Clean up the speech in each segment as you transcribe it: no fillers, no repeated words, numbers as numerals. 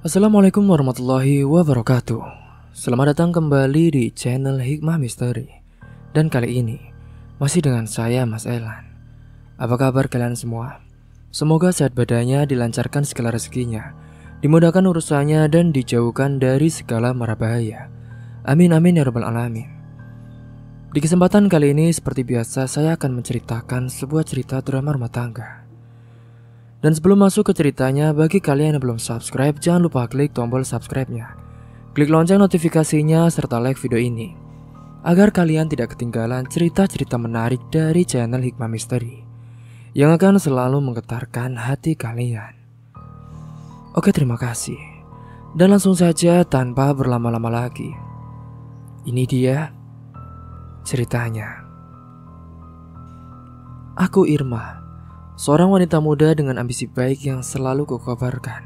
Assalamualaikum warahmatullahi wabarakatuh. Selamat datang kembali di channel Hikmah Misteri. Dan kali ini masih dengan saya Mas Elan. Apa kabar kalian semua? Semoga sehat badannya, dilancarkan segala rezekinya, dimudahkan urusannya, dan dijauhkan dari segala mara bahaya. Amin amin ya rabbal alamin. Di kesempatan kali ini seperti biasa saya akan menceritakan sebuah cerita drama rumah tangga. Dan sebelum masuk ke ceritanya, bagi kalian yang belum subscribe, jangan lupa klik tombol subscribe-nya. Klik lonceng notifikasinya serta like video ini, agar kalian tidak ketinggalan cerita-cerita menarik dari channel Hikmah Misteri yang akan selalu menggetarkan hati kalian. Oke, terima kasih. Dan langsung saja tanpa berlama-lama lagi, ini dia ceritanya. Aku Irma, seorang wanita muda dengan ambisi baik yang selalu kukabarkan.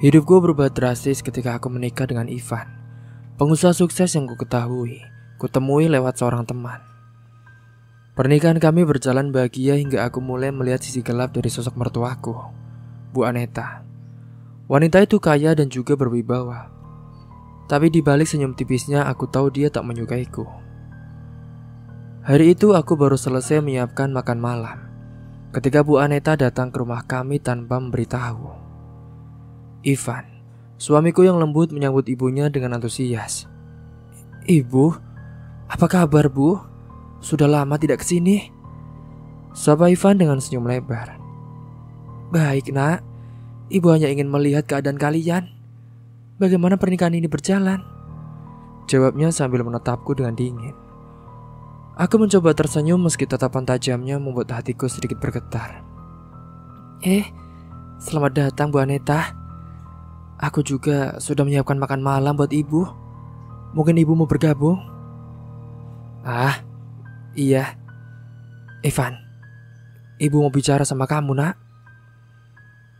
Hidupku berubah drastis ketika aku menikah dengan Ivan, pengusaha sukses yang kutemui lewat seorang teman. Pernikahan kami berjalan bahagia hingga aku mulai melihat sisi gelap dari sosok mertuaku, Bu Aneta. Wanita itu kaya dan juga berwibawa. Tapi di balik senyum tipisnya, aku tahu dia tak menyukaiku. Hari itu aku baru selesai menyiapkan makan malam ketika Bu Aneta datang ke rumah kami tanpa memberitahu. Ivan, suamiku yang lembut, menyambut ibunya dengan antusias. "Ibu, apa kabar Bu? Sudah lama tidak kesini." Sapa Ivan dengan senyum lebar. "Baik nak, ibu hanya ingin melihat keadaan kalian. Bagaimana pernikahan ini berjalan?" jawabnya sambil menatapku dengan dingin. Aku mencoba tersenyum meski tatapan tajamnya membuat hatiku sedikit bergetar. Selamat datang Bu Aneta. Aku juga sudah menyiapkan makan malam buat ibu. Mungkin ibu mau bergabung? Ah, iya. Ivan, ibu mau bicara sama kamu nak,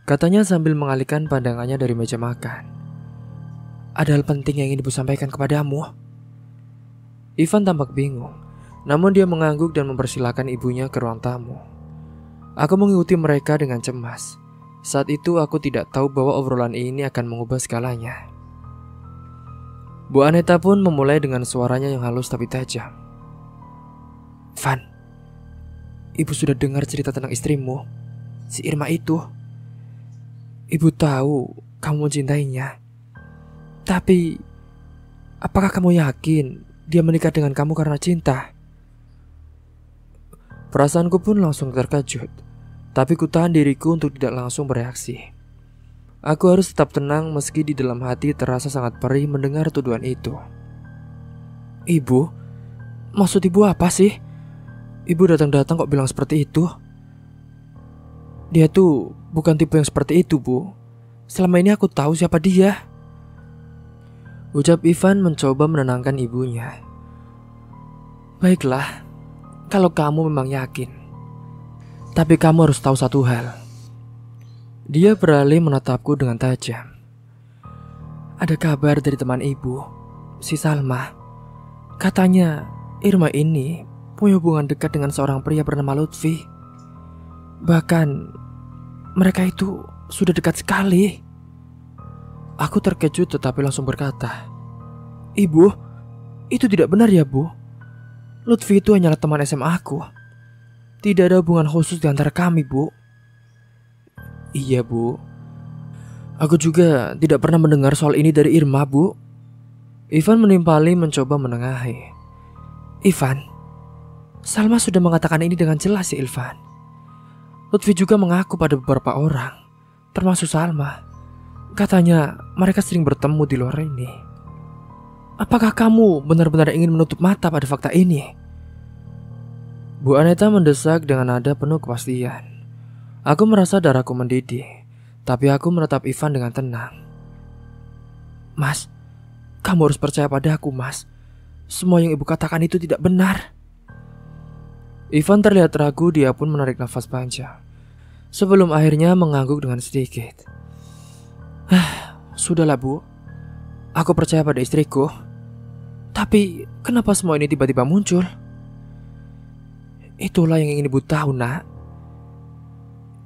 katanya sambil mengalihkan pandangannya dari meja makan. Ada hal penting yang ingin ibu sampaikan kepadamu. Ivan tampak bingung, namun dia mengangguk dan mempersilahkan ibunya ke ruang tamu. Aku mengikuti mereka dengan cemas. Saat itu aku tidak tahu bahwa obrolan ini akan mengubah segalanya. Bu Aneta pun memulai dengan suaranya yang halus tapi tajam. "Van, ibu sudah dengar cerita tentang istrimu, si Irma itu. Ibu tahu kamu mencintainya. Tapi, apakah kamu yakin dia menikah dengan kamu karena cinta?" Perasaanku pun langsung terkejut, tapi kutahan diriku untuk tidak langsung bereaksi. Aku harus tetap tenang meski di dalam hati terasa sangat perih mendengar tuduhan itu. "Ibu, maksud ibu apa sih? Ibu datang-datang kok bilang seperti itu? Dia tuh bukan tipe yang seperti itu, Bu. Selama ini aku tahu siapa dia," ucap Ivan mencoba menenangkan ibunya. "Baiklah, kalau kamu memang yakin. Tapi kamu harus tahu satu hal." Dia beralih menatapku dengan tajam. "Ada kabar dari teman ibu, si Salma. Katanya Irma ini punya hubungan dekat dengan seorang pria bernama Lutfi. Bahkan mereka itu sudah dekat sekali." Aku terkejut tetapi langsung berkata, "Ibu, itu tidak benar ya Bu. Lutfi itu hanyalah teman SMA aku. Tidak ada hubungan khusus di antara kami, Bu." "Iya, Bu. Aku juga tidak pernah mendengar soal ini dari Irma, Bu." Ivan menimpali mencoba menengahi. "Ivan, Salma sudah mengatakan ini dengan jelas ya Ivan. Lutfi juga mengaku pada beberapa orang, termasuk Salma. Katanya mereka sering bertemu di luar ini. Apakah kamu benar-benar ingin menutup mata pada fakta ini?" Bu Aneta mendesak dengan nada penuh kepastian. Aku merasa darahku mendidih, tapi aku menatap Ivan dengan tenang. "Mas, kamu harus percaya padaku, Mas. Semua yang ibu katakan itu tidak benar." Ivan terlihat ragu, dia pun menarik nafas panjang sebelum akhirnya mengangguk dengan sedikit. Sudahlah Bu, aku percaya pada istriku. Tapi kenapa semua ini tiba-tiba muncul? Itulah yang ingin ibu tahu nak.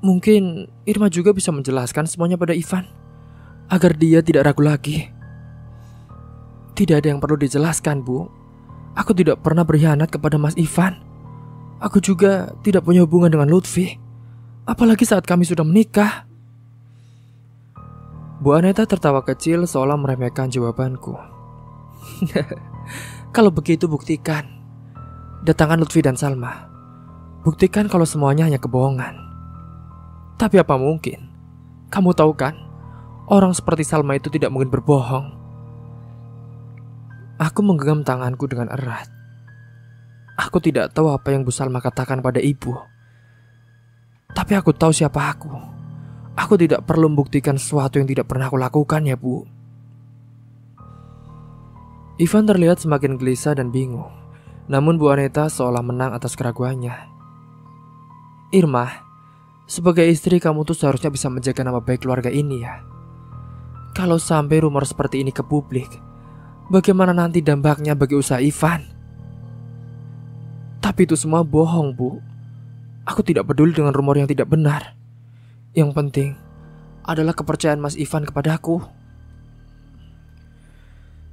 Mungkin Irma juga bisa menjelaskan semuanya pada Ivan. agar dia tidak ragu lagi. Tidak ada yang perlu dijelaskan, Bu. Aku tidak pernah berkhianat kepada Mas Ivan. Aku juga tidak punya hubungan dengan Lutfi, apalagi saat kami sudah menikah. Bu Aneta tertawa kecil seolah meremehkan jawabanku. Kalau begitu buktikan. Datangkan Lutfi dan Salma. Buktikan kalau semuanya hanya kebohongan. Tapi apa mungkin? Kamu tahu kan, orang seperti Salma itu tidak mungkin berbohong. Aku menggenggam tanganku dengan erat. Aku tidak tahu apa yang Bu Salma katakan pada ibu. Tapi aku tahu siapa aku. Aku tidak perlu membuktikan sesuatu yang tidak pernah aku lakukan ya, Bu. Ivan terlihat semakin gelisah dan bingung. Namun Bu Aneta seolah menang atas keraguannya. Irma, sebagai istri kamu tuh seharusnya bisa menjaga nama baik keluarga ini ya. Kalau sampai rumor seperti ini ke publik, bagaimana nanti dampaknya bagi usaha Ivan? Tapi itu semua bohong, Bu. Aku tidak peduli dengan rumor yang tidak benar. Yang penting adalah kepercayaan Mas Ivan kepadaku.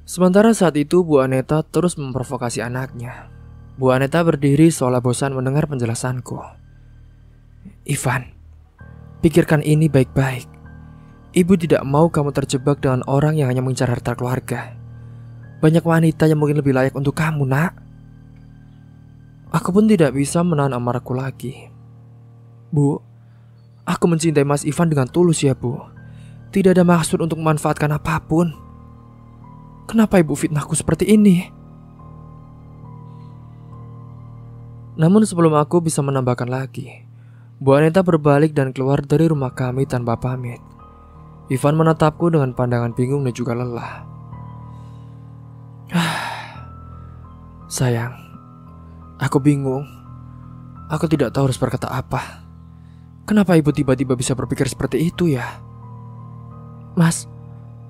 Sementara saat itu Bu Aneta terus memprovokasi anaknya. Bu Aneta berdiri seolah bosan mendengar penjelasanku. Ivan, pikirkan ini baik-baik. Ibu tidak mau kamu terjebak dengan orang yang hanya mengincar harta keluarga. Banyak wanita yang mungkin lebih layak untuk kamu, nak. Aku pun tidak bisa menahan amarahku lagi. Bu, aku mencintai Mas Ivan dengan tulus ya, Bu. Tidak ada maksud untuk memanfaatkan apapun. Kenapa ibu fitnahku seperti ini? Namun sebelum aku bisa menambahkan lagi, Bu Aneta berbalik dan keluar dari rumah kami tanpa pamit. Ivan menatapku dengan pandangan bingung dan juga lelah. Sayang, aku bingung. Aku tidak tahu harus berkata apa. Kenapa ibu tiba-tiba bisa berpikir seperti itu ya? Mas,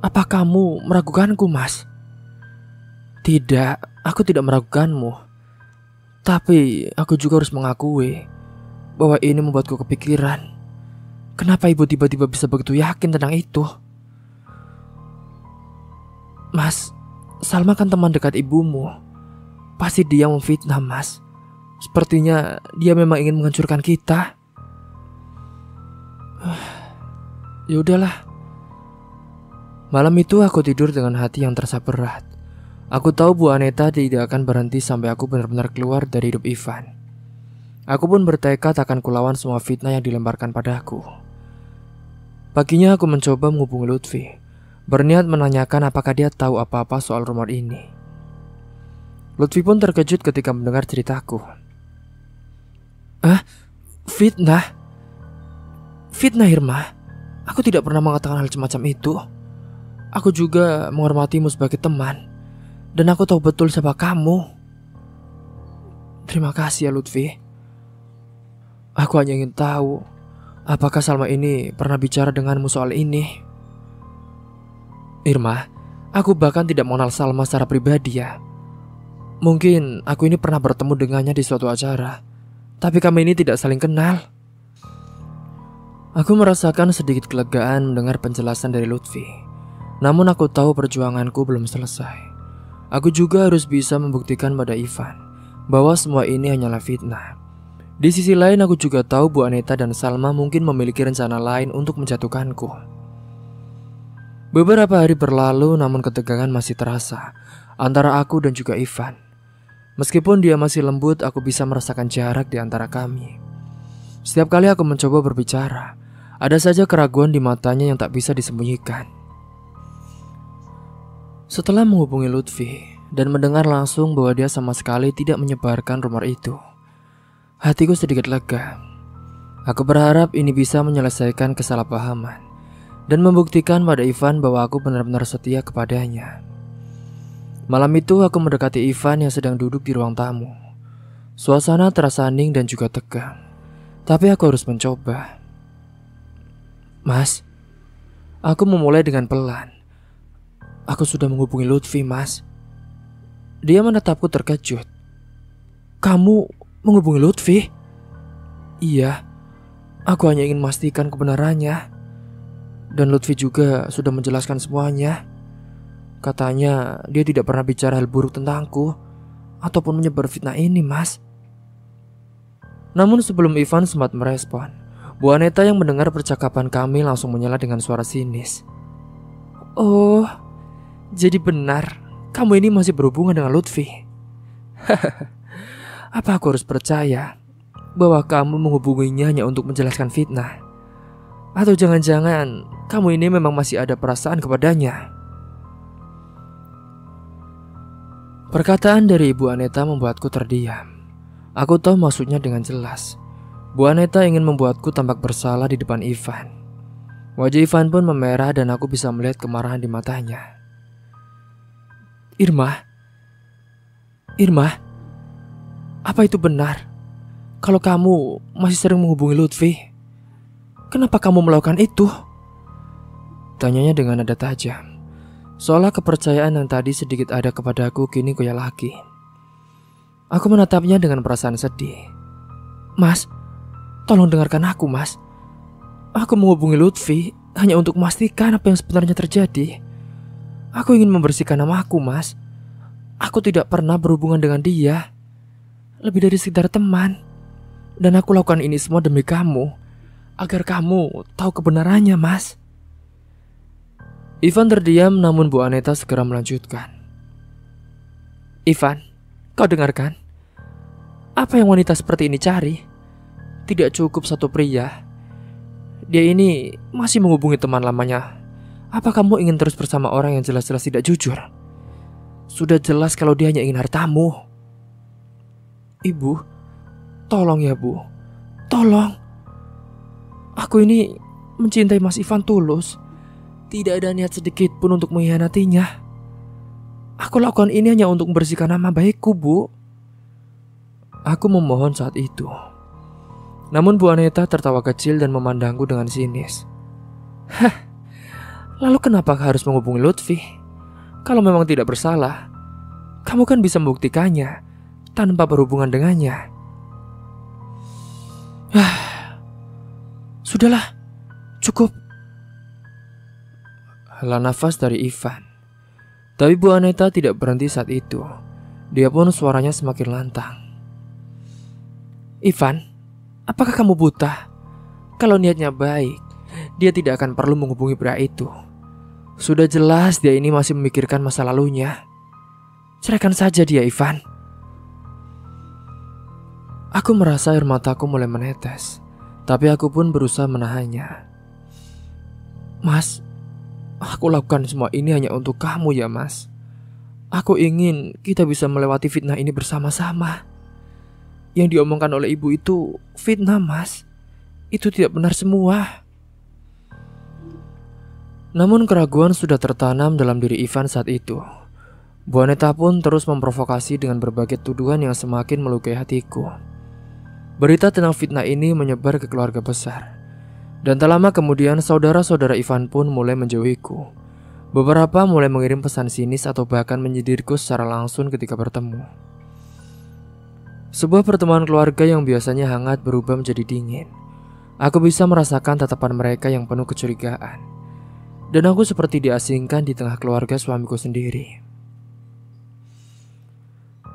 apa kamu meragukanku, Mas? Tidak, aku tidak meragukanmu. Tapi aku juga harus mengakui bahwa ini membuatku kepikiran. Kenapa ibu tiba-tiba bisa begitu yakin tentang itu? Mas, Salma kan teman dekat ibumu. Pasti dia memfitnah, Mas. Sepertinya dia memang ingin menghancurkan kita. Ya udahlah. Malam itu aku tidur dengan hati yang terasa berat. Aku tahu Bu Aneta tidak akan berhenti sampai aku benar-benar keluar dari hidup Ivan. Aku pun bertekad akan kulawan semua fitnah yang dilemparkan padaku. Paginya aku mencoba menghubungi Lutfi, berniat menanyakan apakah dia tahu apa-apa soal rumor ini. Lutfi pun terkejut ketika mendengar ceritaku. Fitnah? Fitnah, Irma? Aku tidak pernah mengatakan hal semacam itu. Aku juga menghormatimu sebagai teman. Dan aku tahu betul siapa kamu. Terima kasih ya Lutfi. Aku hanya ingin tahu, apakah Salma ini pernah bicara denganmu soal ini? Irma, aku bahkan tidak mengenal Salma secara pribadi ya. Mungkin aku ini pernah bertemu dengannya di suatu acara, tapi kami ini tidak saling kenal. Aku merasakan sedikit kelegaan mendengar penjelasan dari Lutfi. Namun aku tahu perjuanganku belum selesai. Aku juga harus bisa membuktikan pada Ivan bahwa semua ini hanyalah fitnah. Di sisi lain aku juga tahu Bu Aneta dan Salma mungkin memiliki rencana lain untuk menjatuhkanku. Beberapa hari berlalu namun ketegangan masih terasa antara aku dan juga Ivan. Meskipun dia masih lembut, aku bisa merasakan jarak di antara kami. Setiap kali aku mencoba berbicara, ada saja keraguan di matanya yang tak bisa disembunyikan. Setelah menghubungi Lutfi dan mendengar langsung bahwa dia sama sekali tidak menyebarkan rumor itu, hatiku sedikit lega. Aku berharap ini bisa menyelesaikan kesalahpahaman dan membuktikan pada Ivan bahwa aku benar-benar setia kepadanya. Malam itu aku mendekati Ivan yang sedang duduk di ruang tamu. Suasana terasa hening dan juga tegang, tapi aku harus mencoba. Mas, aku memulai dengan pelan. Aku sudah menghubungi Lutfi, Mas. Dia menatapku terkejut. Kamu menghubungi Lutfi? Iya, aku hanya ingin memastikan kebenarannya. Dan Lutfi juga sudah menjelaskan semuanya. Katanya dia tidak pernah bicara hal buruk tentangku ataupun menyebar fitnah ini, Mas. Namun sebelum Ivan sempat merespon, Bu Aneta yang mendengar percakapan kami langsung menyela dengan suara sinis. Oh, jadi benar kamu ini masih berhubungan dengan Lutfi. Apa aku harus percaya bahwa kamu menghubunginya hanya untuk menjelaskan fitnah? Atau jangan-jangan kamu ini memang masih ada perasaan kepadanya? Perkataan dari Ibu Aneta membuatku terdiam. Aku tahu maksudnya dengan jelas. Bu Aneta ingin membuatku tampak bersalah di depan Ivan. Wajah Ivan pun memerah dan aku bisa melihat kemarahan di matanya. Irma, apa itu benar? Kalau kamu masih sering menghubungi Lutfi, kenapa kamu melakukan itu? Tanyanya dengan nada tajam, seolah kepercayaan yang tadi sedikit ada kepadaku kini goyah lagi. Aku menatapnya dengan perasaan sedih. Mas, tolong dengarkan aku, Mas. Aku menghubungi Lutfi hanya untuk memastikan apa yang sebenarnya terjadi. Aku ingin membersihkan nama aku, Mas. Aku tidak pernah berhubungan dengan dia, lebih dari sekedar teman. Dan aku lakukan ini semua demi kamu, agar kamu tahu kebenarannya, Mas. Ivan terdiam, namun Bu Aneta segera melanjutkan. Ivan, kau dengarkan? Apa yang wanita seperti ini cari? Tidak cukup satu pria. Dia ini masih menghubungi teman lamanya. Apa kamu ingin terus bersama orang yang jelas-jelas tidak jujur? Sudah jelas kalau dia hanya ingin hartamu. Ibu, tolong ya Bu, tolong. Aku ini mencintai Mas Ivan tulus. Tidak ada niat sedikit pun untuk mengkhianatinya. Aku lakukan ini hanya untuk membersihkan nama baikku, Bu. Aku memohon saat itu. Namun Bu Aneta tertawa kecil dan memandangku dengan sinis. Hah, lalu kenapa harus menghubungi Lutfi? Kalau memang tidak bersalah, kamu kan bisa membuktikannya tanpa berhubungan dengannya. Sudahlah, cukup. Hela nafas dari Ivan. Tapi Bu Aneta tidak berhenti saat itu. Dia pun suaranya semakin lantang. Ivan, apakah kamu buta? Kalau niatnya baik, dia tidak akan perlu menghubungi pria itu. Sudah jelas dia ini masih memikirkan masa lalunya. Ceraikan saja dia, Ivan. Aku merasa air mataku mulai menetes, tapi aku pun berusaha menahannya. Mas, aku lakukan semua ini hanya untuk kamu ya, Mas. Aku ingin kita bisa melewati fitnah ini bersama-sama. Yang diomongkan oleh ibu itu fitnah, Mas. Itu tidak benar semua. Namun keraguan sudah tertanam dalam diri Ivan saat itu. Bu Aneta pun terus memprovokasi dengan berbagai tuduhan yang semakin melukai hatiku. Berita tentang fitnah ini menyebar ke keluarga besar. Dan tak lama kemudian saudara-saudara Ivan pun mulai menjauhiku. Beberapa mulai mengirim pesan sinis atau bahkan menyindirku secara langsung ketika bertemu. Sebuah pertemuan keluarga yang biasanya hangat berubah menjadi dingin. Aku bisa merasakan tatapan mereka yang penuh kecurigaan. Dan aku seperti diasingkan di tengah keluarga suamiku sendiri.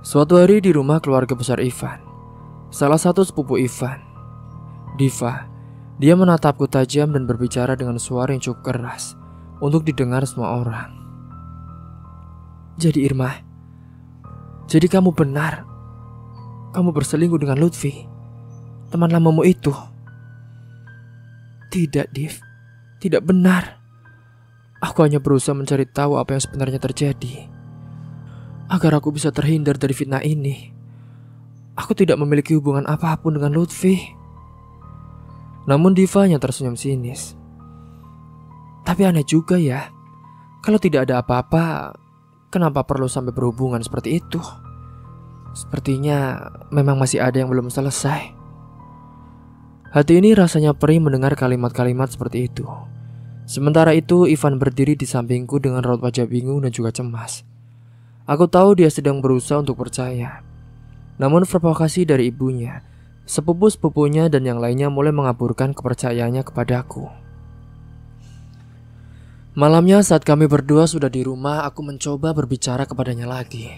Suatu hari di rumah keluarga besar Ivan, salah satu sepupu Ivan, Diva, dia menatapku tajam dan berbicara dengan suara yang cukup keras untuk didengar semua orang. Jadi Irma, jadi kamu benar. Kamu berselingkuh dengan Lutfi, teman lamamu itu. Tidak, Div. Tidak benar. Aku hanya berusaha mencari tahu apa yang sebenarnya terjadi, agar aku bisa terhindar dari fitnah ini. Aku tidak memiliki hubungan apapun dengan Lutfi. Namun Diva hanya tersenyum sinis. Tapi aneh juga ya, kalau tidak ada apa-apa, kenapa perlu sampai berhubungan seperti itu? Sepertinya memang masih ada yang belum selesai. Hati ini rasanya perih mendengar kalimat-kalimat seperti itu. Sementara itu Ivan berdiri di sampingku dengan raut wajah bingung dan juga cemas. Aku tahu dia sedang berusaha untuk percaya. Namun provokasi dari ibunya, sepupu-sepupunya dan yang lainnya mulai mengaburkan kepercayaannya kepadaku. Malamnya saat kami berdua sudah di rumah, aku mencoba berbicara kepadanya lagi.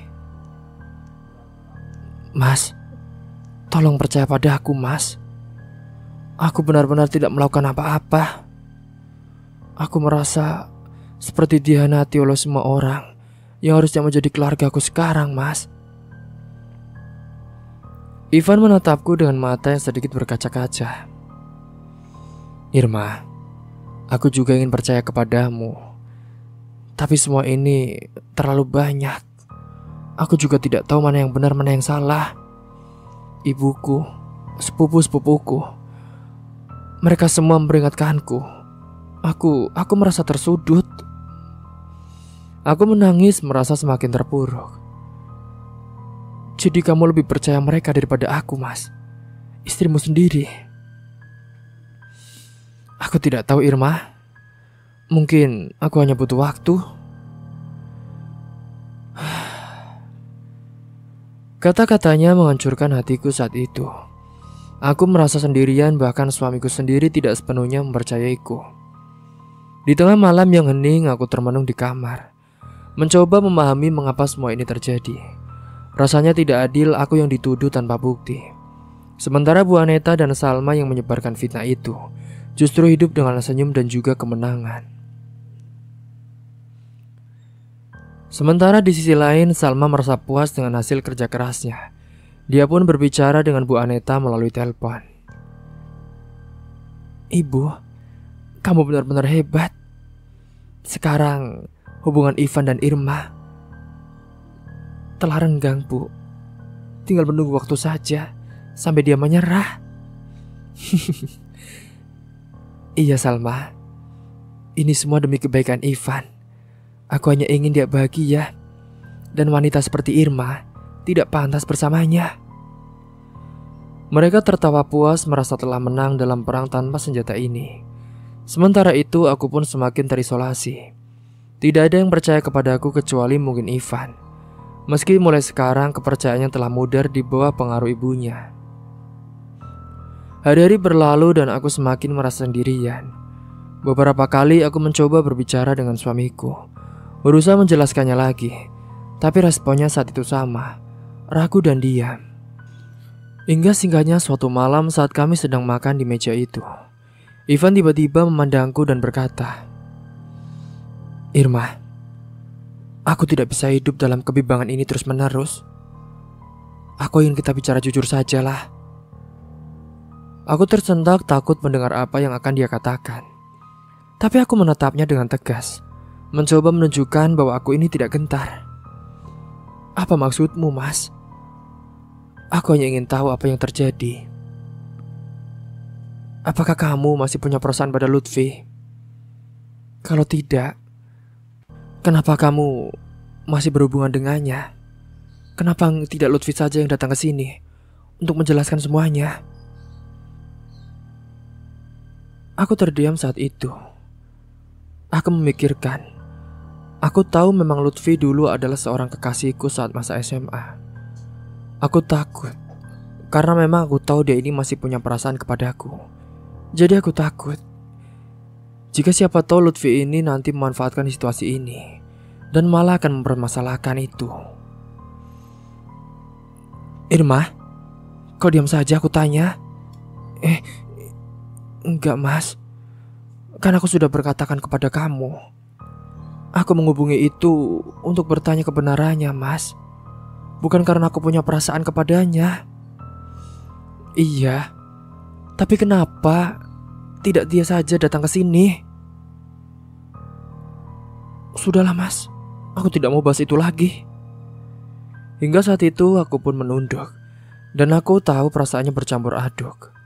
Mas, tolong percaya pada aku, Mas. Aku benar-benar tidak melakukan apa-apa. Aku merasa seperti dihianati oleh semua orang yang harusnya menjadi keluarga aku sekarang, Mas. Ivan menatapku dengan mata yang sedikit berkaca-kaca. Irma, aku juga ingin percaya kepadamu. Tapi semua ini terlalu banyak. Aku juga tidak tahu mana yang benar, mana yang salah. Ibuku, sepupu-sepupuku, mereka semua memperingatkanku. Aku merasa tersudut. Aku menangis, merasa semakin terpuruk. Jadi kamu lebih percaya mereka daripada aku, Mas. Istrimu sendiri. Aku tidak tahu, Irma. Mungkin aku hanya butuh waktu. Kata-katanya menghancurkan hatiku saat itu. Aku merasa sendirian, bahkan suamiku sendiri tidak sepenuhnya mempercayaiku. Di tengah malam yang hening, aku termenung di kamar, mencoba memahami mengapa semua ini terjadi. Rasanya tidak adil aku yang dituduh tanpa bukti. Sementara Bu Aneta dan Salma yang menyebarkan fitnah itu justru hidup dengan senyum dan juga kemenangan. Sementara di sisi lain, Salma merasa puas dengan hasil kerja kerasnya. Dia pun berbicara dengan Bu Aneta melalui telepon. Ibu, kamu benar-benar hebat. Sekarang hubungan Ivan dan Irma telah renggang, Bu. Tinggal menunggu waktu saja sampai dia menyerah. Iya, Salma. Ini semua demi kebaikan Ivan. Aku hanya ingin dia bahagia. Dan wanita seperti Irma tidak pantas bersamanya. Mereka tertawa puas merasa telah menang dalam perang tanpa senjata ini. Sementara itu aku pun semakin terisolasi. Tidak ada yang percaya kepadaku kecuali mungkin Ivan. Meski mulai sekarang kepercayaannya telah mudar di bawah pengaruh ibunya. Hari-hari berlalu dan aku semakin merasa sendirian. Beberapa kali aku mencoba berbicara dengan suamiku, berusaha menjelaskannya lagi. Tapi responnya saat itu sama, ragu dan diam. Hingga singgahnya suatu malam saat kami sedang makan di meja itu, Ivan tiba-tiba memandangku dan berkata, Irma, aku tidak bisa hidup dalam kebimbangan ini terus-menerus. Aku ingin kita bicara jujur sajalah. Aku tersentak takut mendengar apa yang akan dia katakan. Tapi aku menatapnya dengan tegas, mencoba menunjukkan bahwa aku ini tidak gentar. Apa maksudmu, Mas? Aku hanya ingin tahu apa yang terjadi. Apakah kamu masih punya perasaan pada Lutfi? Kalau tidak, kenapa kamu masih berhubungan dengannya? Kenapa tidak Lutfi saja yang datang ke sini untuk menjelaskan semuanya? Aku terdiam saat itu. Aku memikirkan. Aku tahu memang Lutfi dulu adalah seorang kekasihku saat masa SMA. Aku takut karena memang aku tahu dia ini masih punya perasaan kepadaku. Jadi aku takut jika siapa tahu Lutfi ini nanti memanfaatkan situasi ini dan malah akan mempermasalahkan itu. Irma, kau diam saja, aku tanya. Enggak, Mas. Kan aku sudah berkatakan kepada kamu. Aku menghubungi itu untuk bertanya kebenarannya, Mas. Bukan karena aku punya perasaan kepadanya. Iya, tapi kenapa tidak dia saja datang ke sini? Sudahlah, Mas. Aku tidak mau bahas itu lagi. Hingga saat itu aku pun menunduk. Dan aku tahu perasaannya bercampur aduk.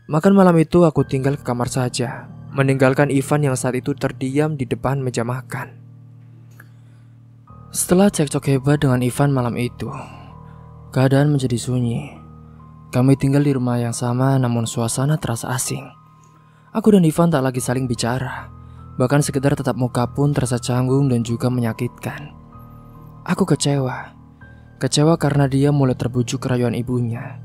Makan malam itu aku tinggal ke kamar saja, meninggalkan Ivan yang saat itu terdiam di depan meja makan. Setelah cekcok hebat dengan Ivan malam itu, keadaan menjadi sunyi. Kami tinggal di rumah yang sama, namun suasana terasa asing. Aku dan Ivan tak lagi saling bicara. Bahkan sekedar tatap muka pun terasa canggung dan juga menyakitkan. Aku kecewa. Kecewa karena dia mulai terbujuk rayuan ibunya.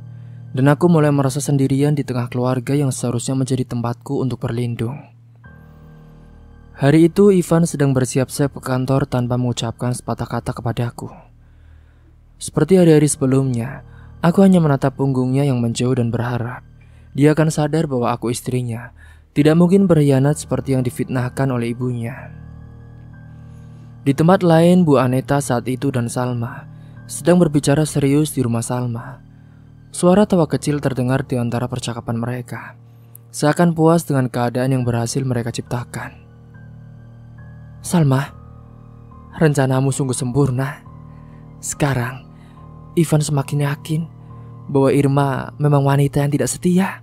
Dan aku mulai merasa sendirian di tengah keluarga yang seharusnya menjadi tempatku untuk berlindung. Hari itu Ivan sedang bersiap-siap ke kantor tanpa mengucapkan sepatah kata kepadaku. Seperti hari-hari sebelumnya, aku hanya menatap punggungnya yang menjauh dan berharap dia akan sadar bahwa aku istrinya tidak mungkin berkhianat seperti yang difitnahkan oleh ibunya. Di tempat lain, Bu Aneta saat itu dan Salma sedang berbicara serius di rumah Salma. Suara tawa kecil terdengar di antara percakapan mereka, seakan puas dengan keadaan yang berhasil mereka ciptakan. Salma, rencanamu sungguh sempurna. Sekarang, Ivan semakin yakin bahwa Irma memang wanita yang tidak setia,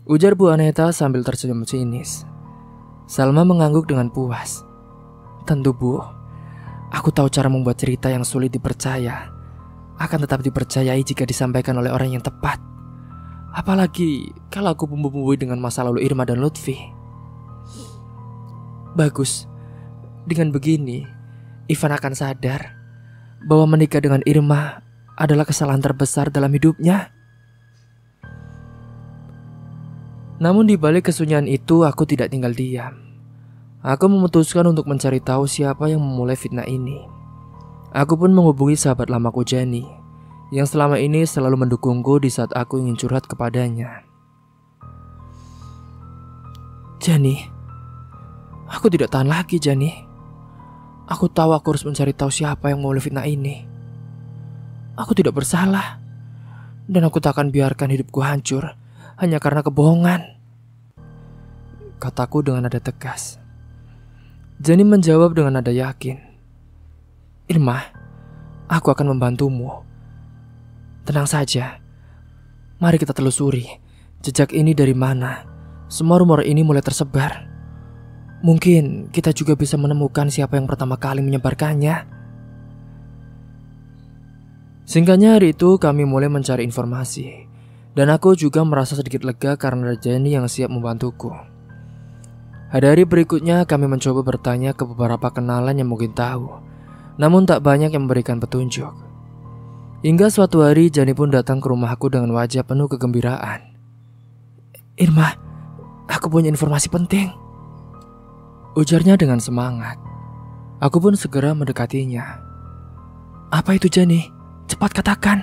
ujar Bu Aneta sambil tersenyum sinis. Salma mengangguk dengan puas. Tentu Bu, aku tahu cara membuat cerita yang sulit dipercaya akan tetap dipercayai jika disampaikan oleh orang yang tepat. Apalagi kalau aku bumbu-bumbui dengan masa lalu Irma dan Lutfi. Bagus, dengan begini Ivan akan sadar bahwa menikah dengan Irma adalah kesalahan terbesar dalam hidupnya. Namun di balik kesunyian itu aku tidak tinggal diam. Aku memutuskan untuk mencari tahu siapa yang memulai fitnah ini. Aku pun menghubungi sahabat lamaku Jenny, yang selama ini selalu mendukungku di saat aku ingin curhat kepadanya. Jenny, aku tidak tahan lagi Jenny. Aku tahu aku harus mencari tahu siapa yang memulai fitnah ini. Aku tidak bersalah, dan aku tak akan biarkan hidupku hancur hanya karena kebohongan, kataku dengan nada tegas. Jenny menjawab dengan nada yakin. Irma, aku akan membantumu. Tenang saja. Mari kita telusuri jejak ini dari mana. Semua rumor ini mulai tersebar. Mungkin kita juga bisa menemukan siapa yang pertama kali menyebarkannya. Singkatnya hari itu kami mulai mencari informasi. Dan aku juga merasa sedikit lega karena ada Jenny yang siap membantuku. Hari berikutnya kami mencoba bertanya ke beberapa kenalan yang mungkin tahu, namun tak banyak yang memberikan petunjuk. Hingga suatu hari Jenny pun datang ke rumahku dengan wajah penuh kegembiraan. Irma, aku punya informasi penting, ujarnya dengan semangat. Aku pun segera mendekatinya. Apa itu Jenny? Cepat katakan.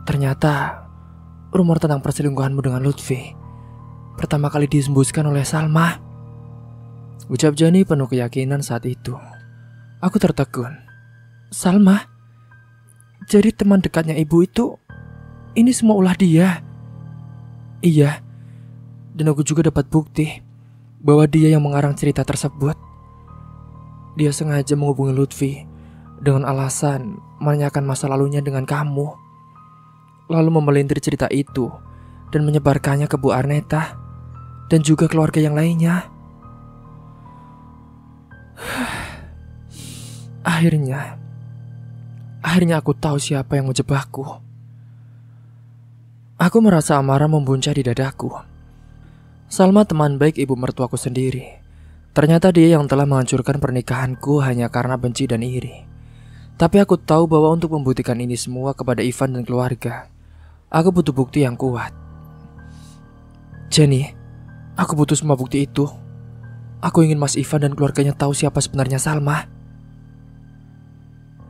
Ternyata rumor tentang perselingkuhanmu dengan Lutfi pertama kali disembuskan oleh Salma, ucap Jenny penuh keyakinan saat itu. Aku tertegun. Salma? Jadi teman dekatnya ibu itu, ini semua ulah dia? Iya, dan aku juga dapat bukti bahwa dia yang mengarang cerita tersebut. Dia sengaja menghubungi Lutfi dengan alasan menanyakan masa lalunya dengan kamu, lalu memelintir cerita itu dan menyebarkannya ke Bu Aneta dan juga keluarga yang lainnya. Akhirnya aku tahu siapa yang menjebakku. Aku merasa amarah membuncah di dadaku. Salma teman baik ibu mertuaku sendiri. Ternyata dia yang telah menghancurkan pernikahanku hanya karena benci dan iri. Tapi aku tahu bahwa untuk membuktikan ini semua kepada Ivan dan keluarga, aku butuh bukti yang kuat. Jenny, aku butuh semua bukti itu. Aku ingin Mas Ivan dan keluarganya tahu siapa sebenarnya Salma.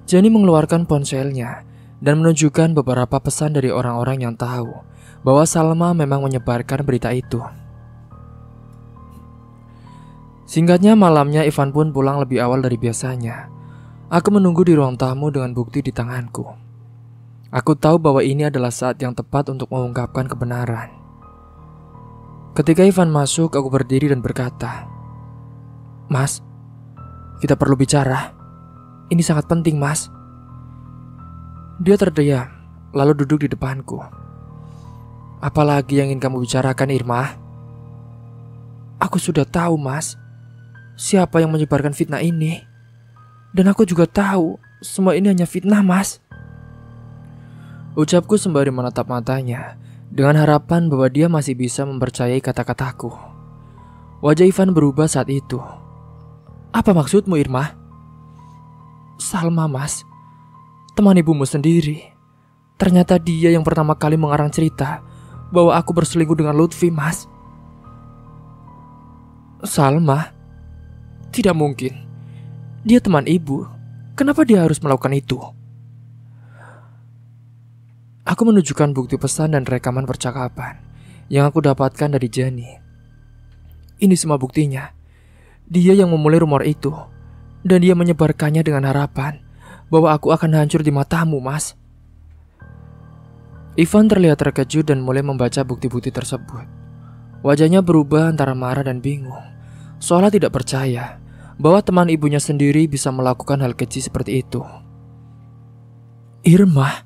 Jenny mengeluarkan ponselnya dan menunjukkan beberapa pesan dari orang-orang yang tahu bahwa Salma memang menyebarkan berita itu. Singkatnya malamnya Ivan pun pulang lebih awal dari biasanya. Aku menunggu di ruang tamu dengan bukti di tanganku. Aku tahu bahwa ini adalah saat yang tepat untuk mengungkapkan kebenaran. Ketika Ivan masuk, aku berdiri dan berkata, Mas, kita perlu bicara. Ini sangat penting, Mas. Dia terdiam, lalu duduk di depanku. Apalagi yang ingin kamu bicarakan, Irma? Aku sudah tahu, Mas, siapa yang menyebarkan fitnah ini. Dan aku juga tahu semua ini hanya fitnah, Mas. Ucapku sembari menatap matanya dengan harapan bahwa dia masih bisa mempercayai kata-kataku. Wajah Ivan berubah saat itu. Apa maksudmu, Irma? Salma, Mas, teman ibumu sendiri. Ternyata dia yang pertama kali mengarang cerita bahwa aku berselingkuh dengan Lutfi, Mas. Salma? Tidak mungkin. Dia teman ibu. Kenapa dia harus melakukan itu? Aku menunjukkan bukti pesan dan rekaman percakapan yang aku dapatkan dari Jenny. Ini semua buktinya. Dia yang memulai rumor itu, dan dia menyebarkannya dengan harapan bahwa aku akan hancur di matamu, Mas. Ivan terlihat terkejut dan mulai membaca bukti-bukti tersebut. Wajahnya berubah antara marah dan bingung, seolah tidak percaya bahwa teman ibunya sendiri bisa melakukan hal keji seperti itu. Irma,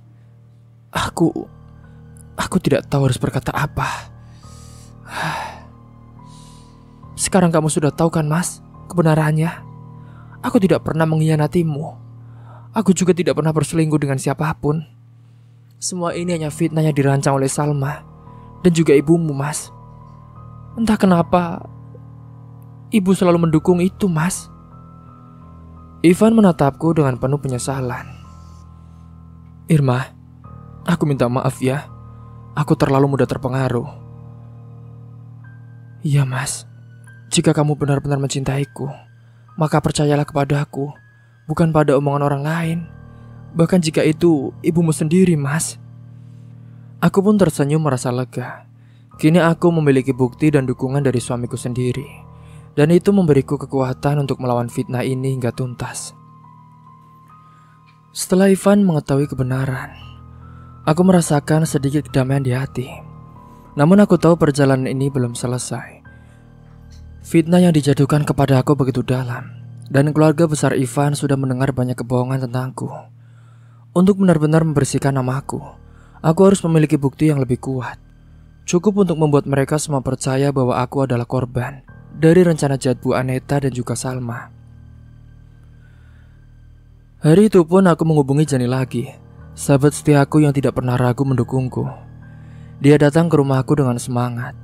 aku tidak tahu harus berkata apa. Sekarang kamu sudah tahu kan, Mas, kebenarannya. Aku tidak pernah mengkhianatimu. Aku juga tidak pernah berselingkuh dengan siapapun. Semua ini hanya fitnah yang dirancang oleh Salma dan juga ibumu, Mas. Entah kenapa ibu selalu mendukung itu, Mas. Ivan menatapku dengan penuh penyesalan. Irma, aku minta maaf ya. Aku terlalu mudah terpengaruh. Iya, Mas. Jika kamu benar-benar mencintaiku, maka percayalah kepadaku, bukan pada omongan orang lain. Bahkan jika itu ibumu sendiri, Mas. Aku pun tersenyum merasa lega. Kini aku memiliki bukti dan dukungan dari suamiku sendiri, dan itu memberiku kekuatan untuk melawan fitnah ini hingga tuntas. Setelah Ivan mengetahui kebenaran, aku merasakan sedikit kedamaian di hati. Namun aku tahu perjalanan ini belum selesai. Fitnah yang dijatuhkan kepada aku begitu dalam, dan keluarga besar Ivan sudah mendengar banyak kebohongan tentangku. Untuk benar-benar membersihkan namaku, aku harus memiliki bukti yang lebih kuat. Cukup untuk membuat mereka semua percaya bahwa aku adalah korban dari rencana jahat Bu Aneta dan juga Salma. Hari itu pun aku menghubungi Jenny lagi, sahabat setiaku yang tidak pernah ragu mendukungku. Dia datang ke rumahku dengan semangat,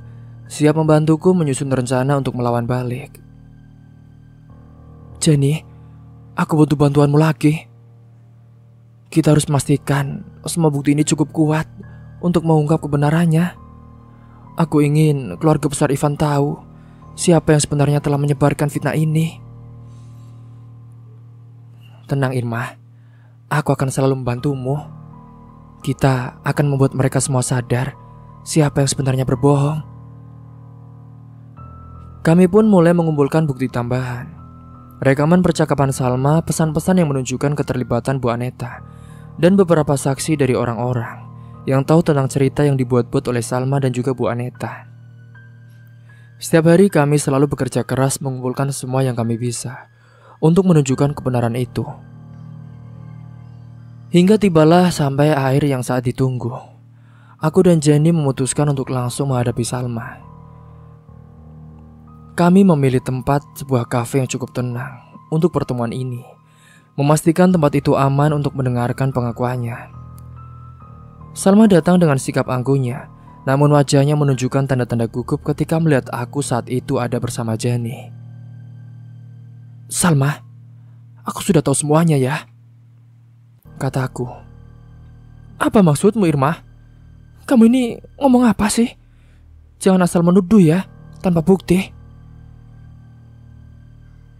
siap membantuku menyusun rencana untuk melawan balik. Jenny, aku butuh bantuanmu lagi. Kita harus memastikan semua bukti ini cukup kuat untuk mengungkap kebenarannya. Aku ingin keluarga besar Ivan tahu siapa yang sebenarnya telah menyebarkan fitnah ini. Tenang Irma, aku akan selalu membantumu. Kita akan membuat mereka semua sadar siapa yang sebenarnya berbohong. Kami pun mulai mengumpulkan bukti tambahan. Rekaman percakapan Salma, pesan-pesan yang menunjukkan keterlibatan Bu Aneta, dan beberapa saksi dari orang-orang yang tahu tentang cerita yang dibuat-buat oleh Salma dan juga Bu Aneta. Setiap hari kami selalu bekerja keras mengumpulkan semua yang kami bisa untuk menunjukkan kebenaran itu. Hingga tibalah sampai akhir yang saat ditunggu. Aku dan Jenny memutuskan untuk langsung menghadapi Salma. Kami memilih tempat sebuah kafe yang cukup tenang untuk pertemuan ini, memastikan tempat itu aman untuk mendengarkan pengakuannya. Salma datang dengan sikap angkuhnya, namun wajahnya menunjukkan tanda-tanda gugup ketika melihat aku saat itu ada bersama Jenny. Salma, aku sudah tahu semuanya ya, kataku. Apa maksudmu Irma? Kamu ini ngomong apa sih? Jangan asal menuduh ya, tanpa bukti.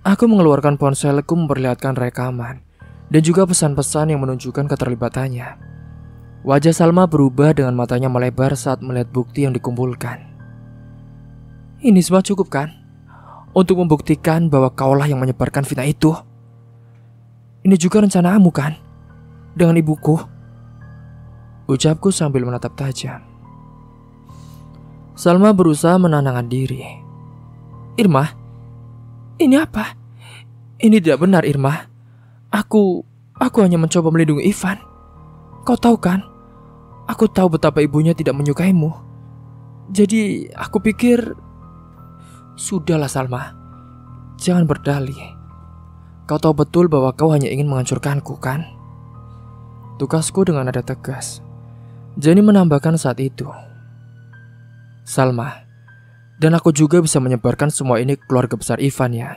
Aku mengeluarkan ponselku memperlihatkan rekaman dan juga pesan-pesan yang menunjukkan keterlibatannya. Wajah Salma berubah dengan matanya melebar saat melihat bukti yang dikumpulkan. Ini semua cukup kan? Untuk membuktikan bahwa kaulah yang menyebarkan fitnah itu. Ini juga rencanamu kan? Dengan ibuku? Ucapku sambil menatap tajam. Salma berusaha menenangkan diri. Irma, ini apa? Ini tidak benar Irma. Aku hanya mencoba melindungi Ivan. Kau tahu kan? Aku tahu betapa ibunya tidak menyukaimu. Jadi aku pikir... Sudahlah Salma, jangan berdalih. Kau tahu betul bahwa kau hanya ingin menghancurkanku kan? Tukasku dengan nada tegas. Jenny menambahkan saat itu. Salma, dan aku juga bisa menyebarkan semua ini ke keluarga besar Ivan ya,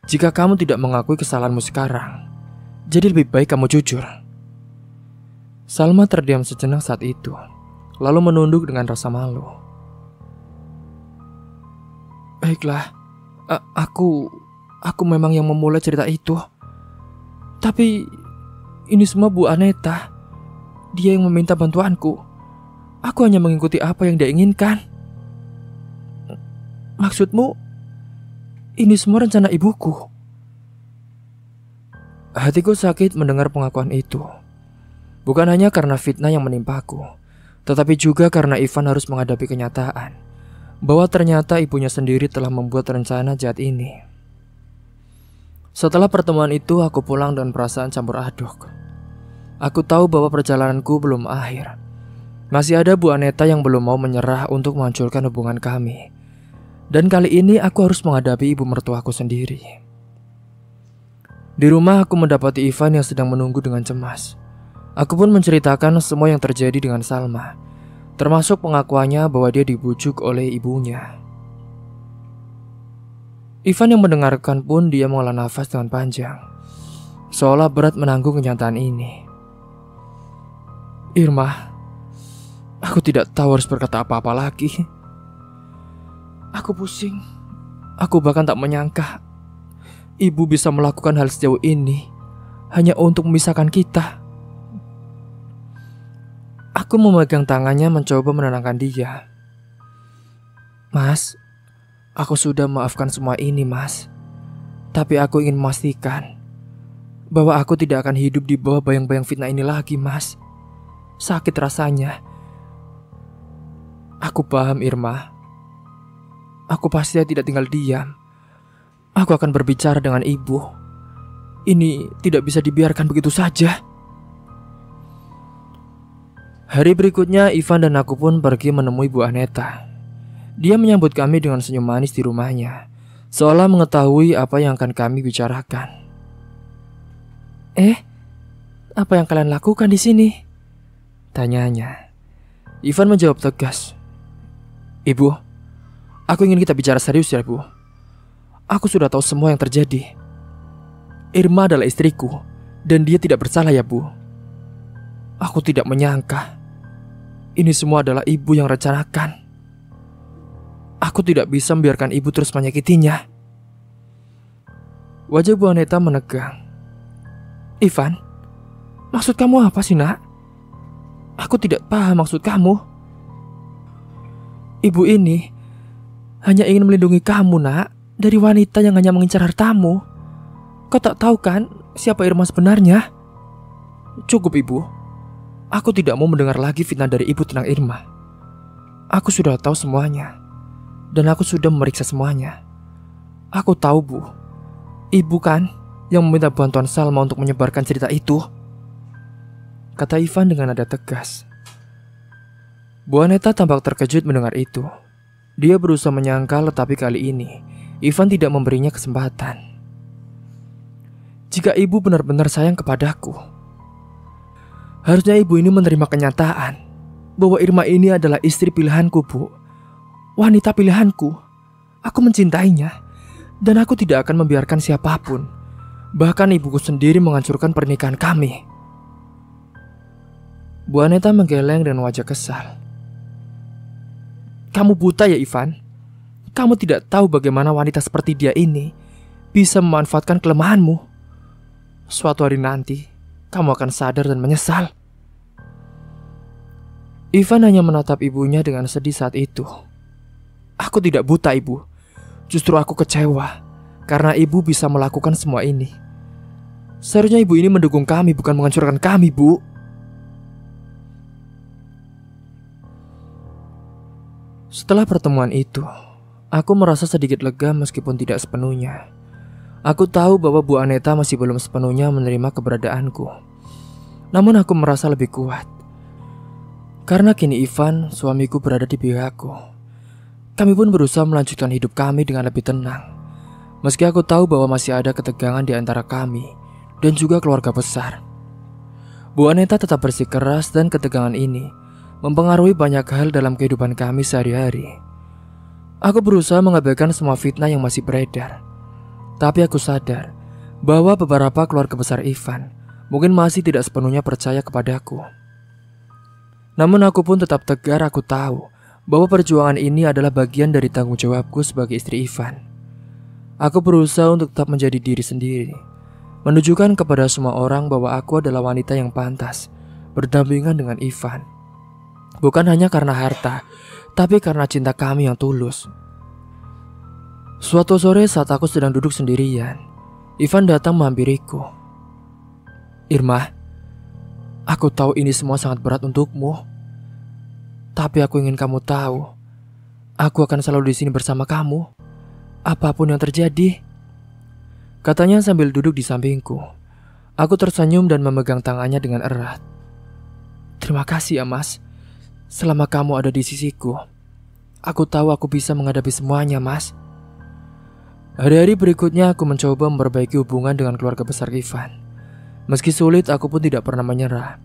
jika kamu tidak mengakui kesalahanmu sekarang. Jadi lebih baik kamu jujur. Salma terdiam sejenak saat itu, lalu menunduk dengan rasa malu. Baiklah, Aku memang yang memulai cerita itu. Tapi ini semua Bu Aneta. Dia yang meminta bantuanku. Aku hanya mengikuti apa yang dia inginkan. Maksudmu, ini semua rencana ibuku? Hatiku sakit mendengar pengakuan itu. Bukan hanya karena fitnah yang menimpaku, tetapi juga karena Ivan harus menghadapi kenyataan bahwa ternyata ibunya sendiri telah membuat rencana jahat ini. Setelah pertemuan itu, aku pulang dengan perasaan campur aduk. Aku tahu bahwa perjalananku belum akhir. Masih ada Bu Aneta yang belum mau menyerah untuk menghancurkan hubungan kami. Dan kali ini aku harus menghadapi ibu mertuaku sendiri. Di rumah aku mendapati Ivan yang sedang menunggu dengan cemas. Aku pun menceritakan semua yang terjadi dengan Salma, termasuk pengakuannya bahwa dia dibujuk oleh ibunya. Ivan yang mendengarkan pun dia menghela nafas dengan panjang, seolah berat menanggung kenyataan ini. Irma, aku tidak tahu harus berkata apa-apa lagi. Aku pusing. Aku bahkan tak menyangka ibu bisa melakukan hal sejauh ini hanya untuk memisahkan kita. Aku memegang tangannya mencoba menenangkan dia. Mas, aku sudah memaafkan semua ini, Mas. Tapi aku ingin memastikan bahwa aku tidak akan hidup di bawah bayang-bayang fitnah ini lagi, Mas. Sakit rasanya. Aku paham, Irma. Aku pasti tidak tinggal diam. Aku akan berbicara dengan ibu. Ini tidak bisa dibiarkan begitu saja. Hari berikutnya, Ivan dan aku pun pergi menemui Bu Aneta. Dia menyambut kami dengan senyum manis di rumahnya, seolah mengetahui apa yang akan kami bicarakan. Apa yang kalian lakukan di sini? Tanyanya. Ivan menjawab tegas. Ibu, aku ingin kita bicara serius ya, Bu. Aku sudah tahu semua yang terjadi. Irma adalah istriku, dan dia tidak bersalah ya, Bu. Aku tidak menyangka ini semua adalah ibu yang rencanakan. Aku tidak bisa membiarkan ibu terus menyakitinya. Wajah Bu Aneta menegang. Ivan, maksud kamu apa sih, Nak? Aku tidak paham maksud kamu. Ibu ini hanya ingin melindungi kamu, Nak, dari wanita yang hanya mengincar hartamu. Kau tak tahu kan siapa Irma sebenarnya? Cukup, Ibu. Aku tidak mau mendengar lagi fitnah dari ibu tentang Irma. Aku sudah tahu semuanya, dan aku sudah memeriksa semuanya. Aku tahu, Bu. Ibu kan yang meminta bantuan Salma untuk menyebarkan cerita itu, kata Ivan dengan nada tegas. Bu Aneta tampak terkejut mendengar itu. Dia berusaha menyangkal, tetapi kali ini Ivan tidak memberinya kesempatan. Jika ibu benar-benar sayang kepadaku, harusnya ibu ini menerima kenyataan bahwa Irma ini adalah istri pilihanku, Bu. Wanita pilihanku. Aku mencintainya, dan aku tidak akan membiarkan siapapun, bahkan ibuku sendiri, menghancurkan pernikahan kami. Bu Aneta menggeleng dengan wajah kesal. Kamu buta ya, Ivan? Kamu tidak tahu bagaimana wanita seperti dia ini bisa memanfaatkan kelemahanmu. Suatu hari nanti kamu akan sadar dan menyesal. Ivan hanya menatap ibunya dengan sedih saat itu. Aku tidak buta, Ibu. Justru aku kecewa karena ibu bisa melakukan semua ini. Seharusnya ibu ini mendukung kami, bukan menghancurkan kami, Bu. Setelah pertemuan itu, aku merasa sedikit lega meskipun tidak sepenuhnya. Aku tahu bahwa Bu Aneta masih belum sepenuhnya menerima keberadaanku. Namun aku merasa lebih kuat karena kini Ivan, suamiku, berada di pihakku. Kami pun berusaha melanjutkan hidup kami dengan lebih tenang. Meski aku tahu bahwa masih ada ketegangan di antara kami dan juga keluarga besar. Bu Aneta tetap bersikeras dan ketegangan ini mempengaruhi banyak hal dalam kehidupan kami sehari-hari. Aku berusaha mengabaikan semua fitnah yang masih beredar. Tapi aku sadar bahwa beberapa keluarga besar Ivan mungkin masih tidak sepenuhnya percaya kepadaku. Namun aku pun tetap tegar. Aku tahu bahwa perjuangan ini adalah bagian dari tanggung jawabku sebagai istri Ivan. Aku berusaha untuk tetap menjadi diri sendiri, menunjukkan kepada semua orang bahwa aku adalah wanita yang pantas berdampingan dengan Ivan. Bukan hanya karena harta, tapi karena cinta kami yang tulus. Suatu sore saat aku sedang duduk sendirian, Ivan datang menghampiriku. "Irma, aku tahu ini semua sangat berat untukmu. Tapi aku ingin kamu tahu, aku akan selalu di sini bersama kamu, apapun yang terjadi," katanya sambil duduk di sampingku. Aku tersenyum dan memegang tangannya dengan erat. "Terima kasih ya Mas. Selama kamu ada di sisiku, aku tahu aku bisa menghadapi semuanya, Mas." Hari-hari berikutnya aku mencoba memperbaiki hubungan dengan keluarga besar Ivan. Meski sulit, aku pun tidak pernah menyerah.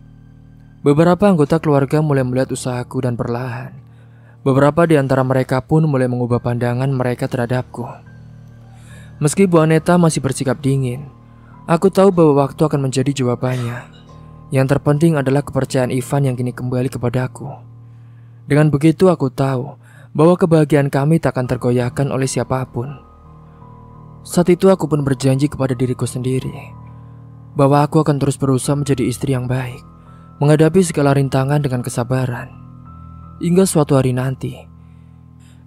Beberapa anggota keluarga mulai melihat usahaku dan perlahan beberapa di antara mereka pun mulai mengubah pandangan mereka terhadapku. Meski Bu Aneta masih bersikap dingin, aku tahu bahwa waktu akan menjadi jawabannya. Yang terpenting adalah kepercayaan Ivan yang kini kembali kepadaku. Dengan begitu aku tahu bahwa kebahagiaan kami tak akan tergoyahkan oleh siapapun. Saat itu aku pun berjanji kepada diriku sendiri bahwa aku akan terus berusaha menjadi istri yang baik, menghadapi segala rintangan dengan kesabaran. Hingga suatu hari nanti,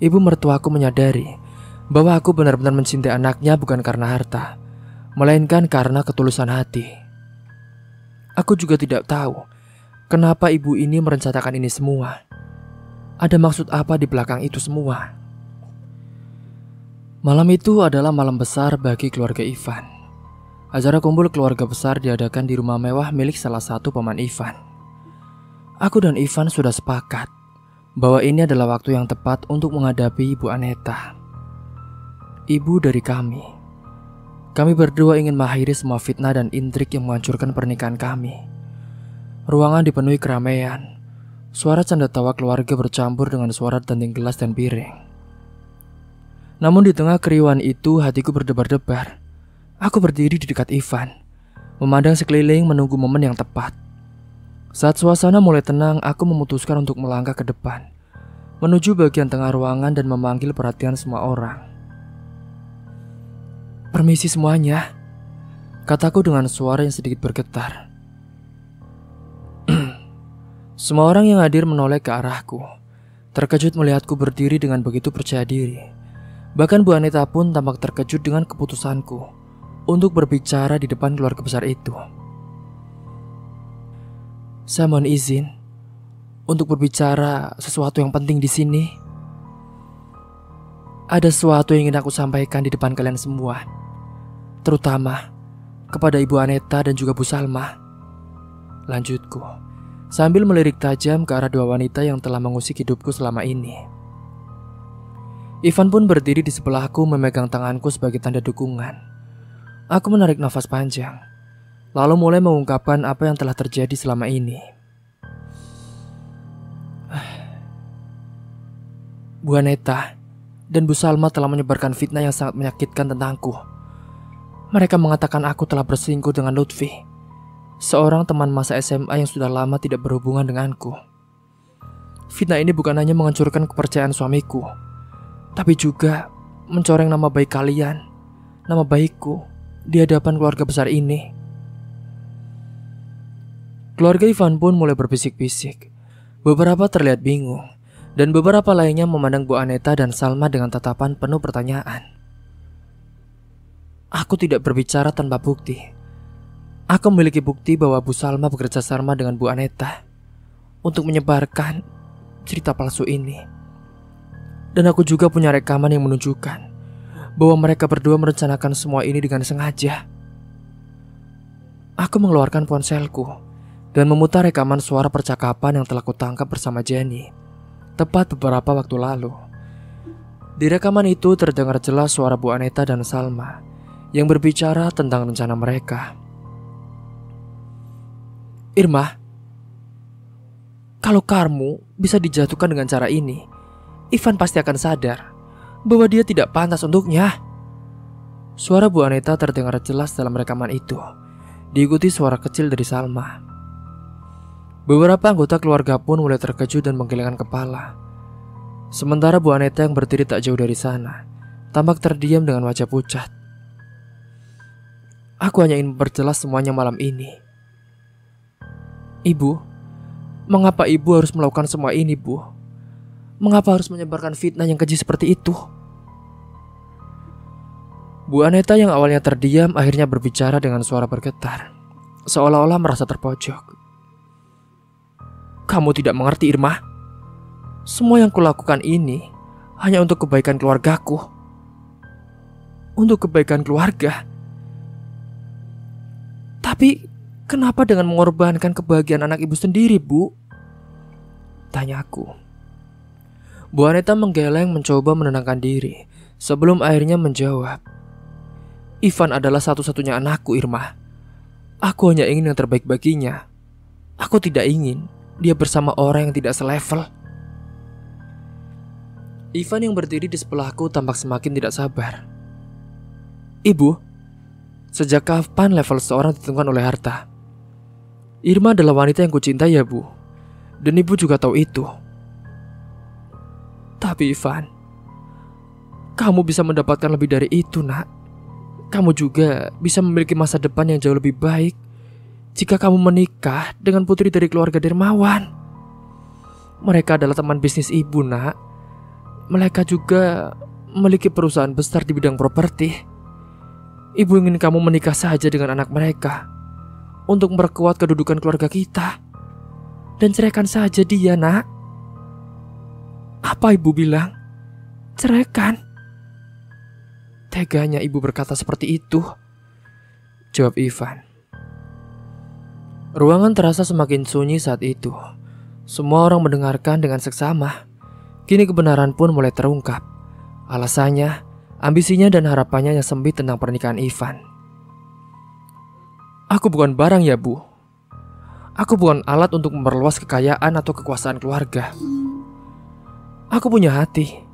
ibu mertuaku menyadari bahwa aku benar-benar mencintai anaknya bukan karena harta, melainkan karena ketulusan hati. Aku juga tidak tahu kenapa ibu ini merencanakan ini semua. Ada maksud apa di belakang itu semua? Malam itu adalah malam besar bagi keluarga Ivan. Acara kumpul keluarga besar diadakan di rumah mewah milik salah satu paman Ivan. Aku dan Ivan sudah sepakat bahwa ini adalah waktu yang tepat untuk menghadapi Ibu Aneta, ibu dari kami. Kami berdua ingin mengakhiri semua fitnah dan intrik yang menghancurkan pernikahan kami. Ruangan dipenuhi keramaian. Suara canda tawa keluarga bercampur dengan suara denting gelas dan piring. Namun di tengah keriuhan itu hatiku berdebar-debar. Aku berdiri di dekat Ivan, memandang sekeliling menunggu momen yang tepat. Saat suasana mulai tenang, aku memutuskan untuk melangkah ke depan, menuju bagian tengah ruangan dan memanggil perhatian semua orang. "Permisi semuanya," kataku dengan suara yang sedikit bergetar. Semua orang yang hadir menoleh ke arahku, terkejut melihatku berdiri dengan begitu percaya diri. Bahkan Bu Aneta pun tampak terkejut dengan keputusanku untuk berbicara di depan keluarga besar itu. "Saya mohon izin untuk berbicara sesuatu yang penting di sini. Ada sesuatu yang ingin aku sampaikan di depan kalian semua, terutama kepada Ibu Aneta dan juga Bu Salma," lanjutku, sambil melirik tajam ke arah dua wanita yang telah mengusik hidupku selama ini. Ivan pun berdiri di sebelahku memegang tanganku sebagai tanda dukungan. Aku menarik nafas panjang, lalu mulai mengungkapkan apa yang telah terjadi selama ini. "Bu Aneta dan Bu Salma telah menyebarkan fitnah yang sangat menyakitkan tentangku. Mereka mengatakan aku telah berselingkuh dengan Lutfi, seorang teman masa SMA yang sudah lama tidak berhubungan denganku. Fitnah ini bukan hanya menghancurkan kepercayaan suamiku, tapi juga mencoreng nama baik kalian, nama baikku di hadapan keluarga besar ini." Keluarga Ivan pun mulai berbisik-bisik. Beberapa terlihat bingung, dan beberapa lainnya memandang Bu Aneta dan Salma dengan tatapan penuh pertanyaan. Aku tidak berbicara tanpa bukti. Aku memiliki bukti bahwa Bu Salma bekerja sama dengan Bu Aneta untuk menyebarkan cerita palsu ini. Dan aku juga punya rekaman yang menunjukkan bahwa mereka berdua merencanakan semua ini dengan sengaja. Aku mengeluarkan ponselku dan memutar rekaman suara percakapan yang telah kutangkap bersama Jenny tepat beberapa waktu lalu. Di rekaman itu terdengar jelas suara Bu Aneta dan Salma yang berbicara tentang rencana mereka. "Irma, kalau kamu bisa dijatuhkan dengan cara ini, Ivan pasti akan sadar bahwa dia tidak pantas untuknya." Suara Bu Aneta terdengar jelas dalam rekaman itu, diikuti suara kecil dari Salma. Beberapa anggota keluarga pun mulai terkejut dan menggelengkan kepala. Sementara Bu Aneta yang berdiri tak jauh dari sana tampak terdiam dengan wajah pucat. Aku hanya ingin memperjelas semuanya malam ini. Ibu, mengapa ibu harus melakukan semua ini, Bu? Mengapa harus menyebarkan fitnah yang keji seperti itu? Bu Aneta yang awalnya terdiam akhirnya berbicara dengan suara bergetar, seolah-olah merasa terpojok. Kamu tidak mengerti, Irma. Semua yang kulakukan ini hanya untuk kebaikan keluargaku. Untuk kebaikan keluarga. Tapi kenapa dengan mengorbankan kebahagiaan anak ibu sendiri, Bu? Tanya aku. Bu Aneta menggeleng mencoba menenangkan diri sebelum akhirnya menjawab. Ivan adalah satu-satunya anakku, Irma. Aku hanya ingin yang terbaik baginya. Aku tidak ingin dia bersama orang yang tidak selevel. Ivan yang berdiri di sebelahku tampak semakin tidak sabar. Ibu, sejak kapan level seorang ditentukan oleh harta? Irma adalah wanita yang kucintai ya, Bu. Dan ibu juga tahu itu. Tapi Ivan, kamu bisa mendapatkan lebih dari itu, nak. Kamu juga bisa memiliki masa depan yang jauh lebih baik jika kamu menikah dengan putri dari keluarga dermawan. Mereka adalah teman bisnis ibu, nak. Mereka juga memiliki perusahaan besar di bidang properti. Ibu ingin kamu menikah saja dengan anak mereka untuk memperkuat kedudukan keluarga kita. Dan ceraikan saja dia, nak. Apa ibu bilang? Ceraikan. Teganya ibu berkata seperti itu, jawab Ivan. Ruangan terasa semakin sunyi saat itu. Semua orang mendengarkan dengan seksama. Kini kebenaran pun mulai terungkap. Alasannya, ambisinya dan harapannya yang sempit tentang pernikahan Ivan. Aku bukan barang ya, Bu. Aku bukan alat untuk memperluas kekayaan atau kekuasaan keluarga. Aku punya hati.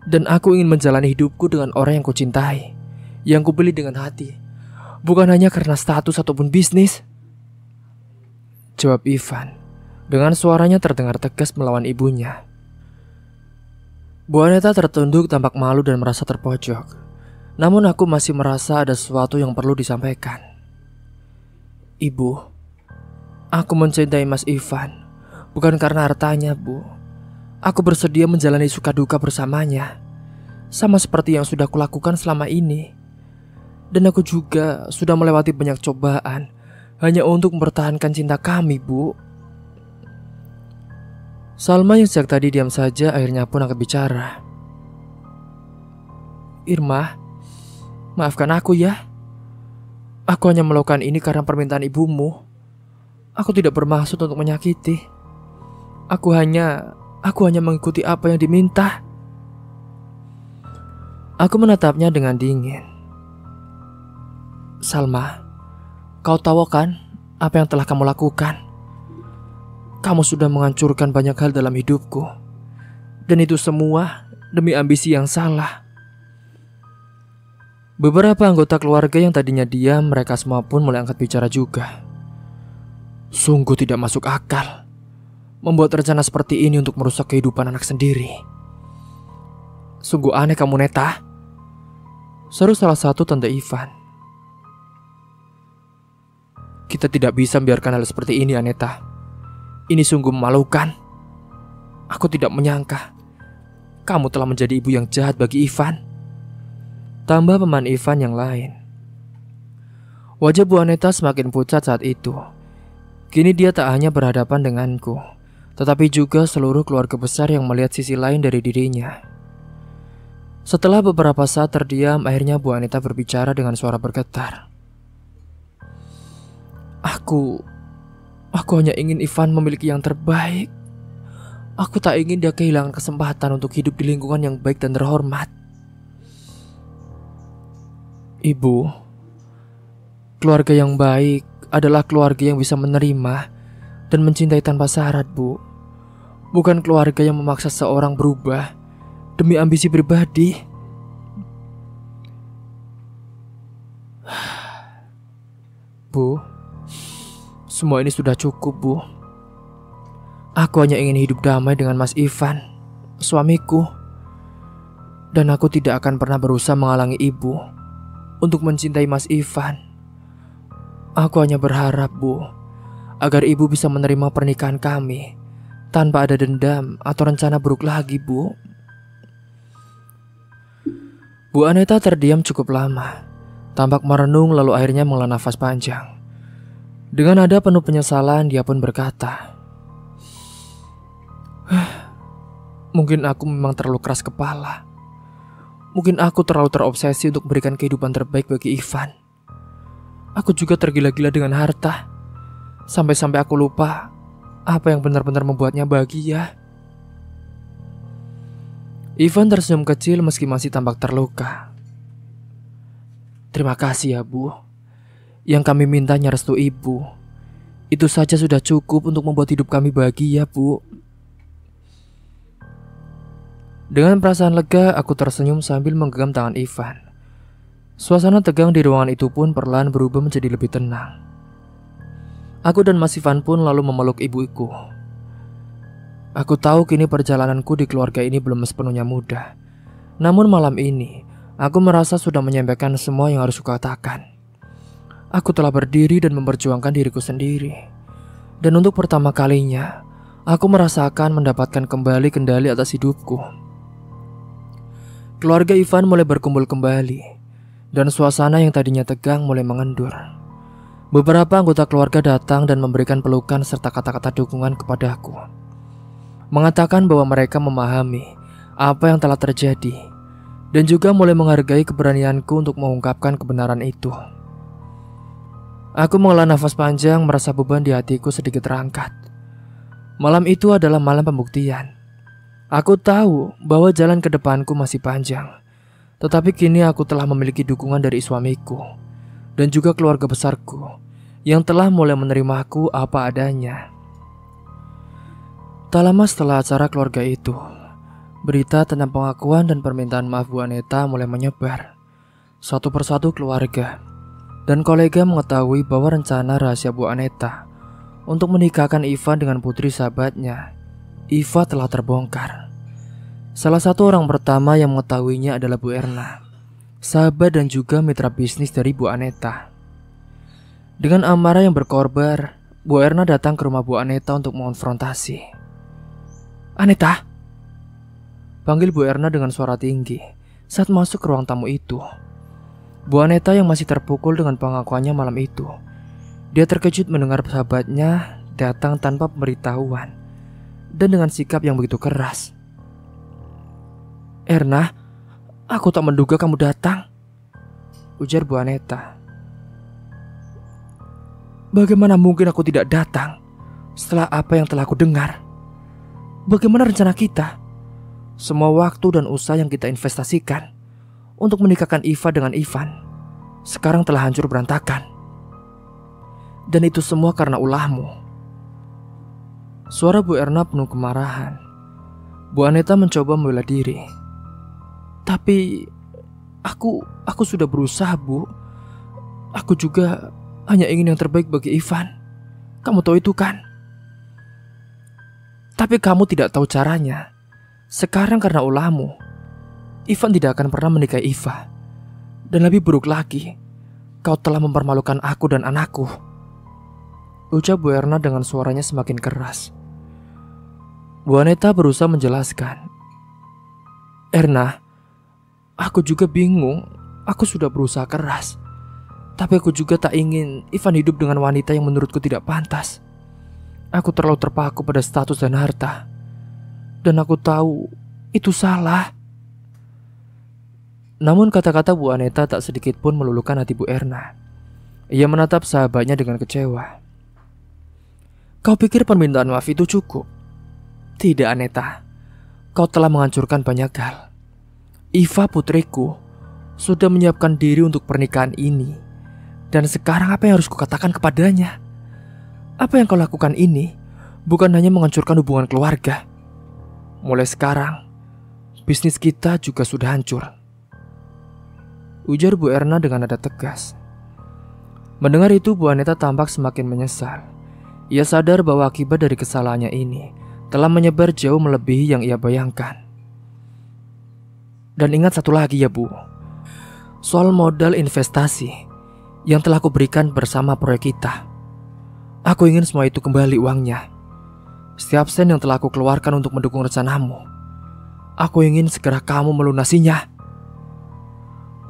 Dan aku ingin menjalani hidupku dengan orang yang kucintai, yang kupilih dengan hati, bukan hanya karena status ataupun bisnis, jawab Ivan dengan suaranya terdengar tegas melawan ibunya. Bu Aneta tertunduk tampak malu dan merasa terpojok. Namun aku masih merasa ada sesuatu yang perlu disampaikan. Ibu, aku mencintai Mas Ivan bukan karena hartanya, Bu. Aku bersedia menjalani suka duka bersamanya, sama seperti yang sudah kulakukan selama ini. Dan aku juga sudah melewati banyak cobaan hanya untuk mempertahankan cinta kami, Bu. Salma yang sejak tadi diam saja akhirnya pun angkat bicara. Irma, maafkan aku ya. Aku hanya melakukan ini karena permintaan ibumu. Aku tidak bermaksud untuk menyakiti. Aku hanya mengikuti apa yang diminta. Aku menatapnya dengan dingin. Salma, kau tahu kan apa yang telah kamu lakukan? Kamu sudah menghancurkan banyak hal dalam hidupku. Dan itu semua demi ambisi yang salah. Beberapa anggota keluarga yang tadinya diam, mereka semua pun mulai angkat bicara juga. Sungguh tidak masuk akal membuat rencana seperti ini untuk merusak kehidupan anak sendiri. Sungguh aneh kamu, Neta, seru salah satu tante Ivan. Kita tidak bisa membiarkan hal seperti ini, Aneta. Ini sungguh memalukan. Aku tidak menyangka kamu telah menjadi ibu yang jahat bagi Ivan, tambah paman Ivan yang lain. Wajah Bu Aneta semakin pucat saat itu. Kini dia tak hanya berhadapan denganku, tetapi juga seluruh keluarga besar yang melihat sisi lain dari dirinya. Setelah beberapa saat terdiam, akhirnya Bu Aneta berbicara dengan suara bergetar. Aku hanya ingin Ivan memiliki yang terbaik. Aku tak ingin dia kehilangan kesempatan untuk hidup di lingkungan yang baik dan terhormat. Ibu, keluarga yang baik adalah keluarga yang bisa menerima dan mencintai tanpa syarat, Bu. Bukan keluarga yang memaksa seorang berubah demi ambisi pribadi. Bu, semua ini sudah cukup, Bu. Aku hanya ingin hidup damai dengan Mas Ivan, suamiku. Dan aku tidak akan pernah berusaha menghalangi ibu untuk mencintai Mas Ivan. Aku hanya berharap, Bu, agar ibu bisa menerima pernikahan kami tanpa ada dendam atau rencana buruk lagi, Bu. Bu Aneta terdiam cukup lama, tampak merenung lalu akhirnya menghela nafas panjang. Dengan nada penuh penyesalan, dia pun berkata, "Mungkin aku memang terlalu keras kepala. Mungkin aku terlalu terobsesi untuk memberikan kehidupan terbaik bagi Ivan. Aku juga tergila-gila dengan harta, sampai-sampai aku lupa apa yang benar-benar membuatnya bahagia." Ivan tersenyum kecil meski masih tampak terluka. "Terima kasih ya, Bu. Yang kami minta hanya restu ibu. Itu saja sudah cukup untuk membuat hidup kami bahagia, Bu." Dengan perasaan lega, aku tersenyum sambil menggenggam tangan Ivan. Suasana tegang di ruangan itu pun perlahan berubah menjadi lebih tenang. Aku dan Mas Ivan pun lalu memeluk ibuku. Aku tahu kini perjalananku di keluarga ini belum sepenuhnya mudah. Namun malam ini, aku merasa sudah menyampaikan semua yang harus kukatakan. Aku telah berdiri dan memperjuangkan diriku sendiri. Dan untuk pertama kalinya, aku merasakan mendapatkan kembali kendali atas hidupku. Keluarga Ivan mulai berkumpul kembali, dan suasana yang tadinya tegang mulai mengendur. Beberapa anggota keluarga datang dan memberikan pelukan serta kata-kata dukungan kepadaku, mengatakan bahwa mereka memahami apa yang telah terjadi, dan juga mulai menghargai keberanianku untuk mengungkapkan kebenaran itu. Aku menghela nafas panjang, merasa beban di hatiku sedikit terangkat. Malam itu adalah malam pembuktian. Aku tahu bahwa jalan ke depanku masih panjang, tetapi kini aku telah memiliki dukungan dari suamiku dan juga keluarga besarku yang telah mulai menerimaku apa adanya. Tak lama setelah acara keluarga itu, berita tentang pengakuan dan permintaan maaf Bu Aneta mulai menyebar. Satu persatu keluarga dan kolega mengetahui bahwa rencana rahasia Bu Aneta untuk menikahkan Ivan dengan putri sahabatnya, Iva, telah terbongkar. Salah satu orang pertama yang mengetahuinya adalah Bu Erna, sahabat dan juga mitra bisnis dari Bu Aneta. Dengan amarah yang berkorbar, Bu Erna datang ke rumah Bu Aneta untuk mengonfrontasi. "Aneta," panggil Bu Erna dengan suara tinggi saat masuk ke ruang tamu itu. Bu Aneta yang masih terpukul dengan pengakuannya malam itu, dia terkejut mendengar sahabatnya datang tanpa pemberitahuan dan dengan sikap yang begitu keras. "Erna, aku tak menduga kamu datang," ujar Bu Aneta. "Bagaimana mungkin aku tidak datang setelah apa yang telah aku dengar? Bagaimana rencana kita? Semua waktu dan usaha yang kita investasikan untuk menikahkan Iva dengan Ivan sekarang telah hancur berantakan. Dan itu semua karena ulahmu." Suara Bu Erna penuh kemarahan. Bu Aneta mencoba membela diri. "Tapi aku sudah berusaha, Bu. Aku juga hanya ingin yang terbaik bagi Ivan. Kamu tahu itu kan? Tapi kamu tidak tahu caranya. Sekarang karena ulahmu, Ivan tidak akan pernah menikahi Iva. Dan lebih buruk lagi, kau telah mempermalukan aku dan anakku," ucap Bu Erna dengan suaranya semakin keras. Bu Aneta berusaha menjelaskan. "Erna, aku juga bingung. Aku sudah berusaha keras, tapi aku juga tak ingin Ivan hidup dengan wanita yang menurutku tidak pantas. Aku terlalu terpaku pada status dan harta, dan aku tahu itu salah." Namun kata-kata Bu Aneta tak sedikit pun meluluhkan hati Bu Erna. Ia menatap sahabatnya dengan kecewa. "Kau pikir permintaan maaf itu cukup? Tidak, Aneta. Kau telah menghancurkan banyak hal. Iva, putriku, sudah menyiapkan diri untuk pernikahan ini. Dan sekarang apa yang harus kukatakan kepadanya? Apa yang kau lakukan ini bukan hanya menghancurkan hubungan keluarga. Mulai sekarang, bisnis kita juga sudah hancur," ujar Bu Erna dengan nada tegas. Mendengar itu, Bu Aneta tampak semakin menyesal. Ia sadar bahwa akibat dari kesalahannya ini telah menyebar jauh melebihi yang ia bayangkan. Dan ingat satu lagi ya Bu, soal modal investasi yang telah aku berikan bersama proyek kita. Aku ingin semua itu kembali uangnya. Setiap sen yang telah aku keluarkan untuk mendukung rencanamu, aku ingin segera kamu melunasinya,